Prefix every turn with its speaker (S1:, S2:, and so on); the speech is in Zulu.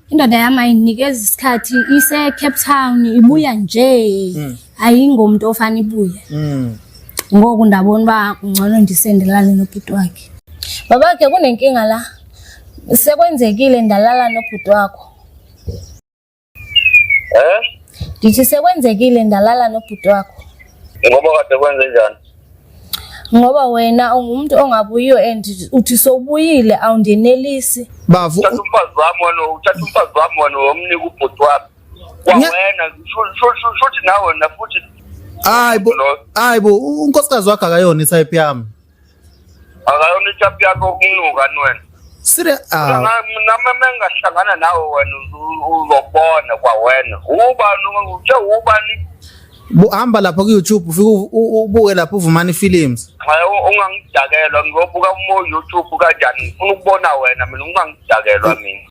S1: indoda yami ayinikeza isikhathi ise Cape Town ibuya nje ayingomuntu ofana ibuye ngoku ndabona ba ngcono ndisendelale nobhuti wakhe. Babakhe kunenkinga la sekwenzekile ndalala nobhuti wakho. Ndithi sekwenzekile ndalala nobhuti wakho.
S2: Ngoba kade kwenze njani?
S1: Ngoba wena ungumuntu ongabuyiyo and uthi sobuyile awundenelisi.
S2: Bavu uthatha umfazi wami wena womnika ubhuti wami. Wena shothi nawe na futhi
S3: hayibo unkosikazi wakhe akayona itype yami.
S2: Akayona itype yakho ukunuka wena.
S3: Serious
S2: nama mengahlangana nawe wena uzobona kwa wena. Ubani
S3: hamba lapha ku YouTube ufike ubuke lapha uVumani Films.
S2: Hayi ungangidakelwa ngobuka mo YouTube kanjani ngifuna ukubona wena mina ungangidakelwa mina.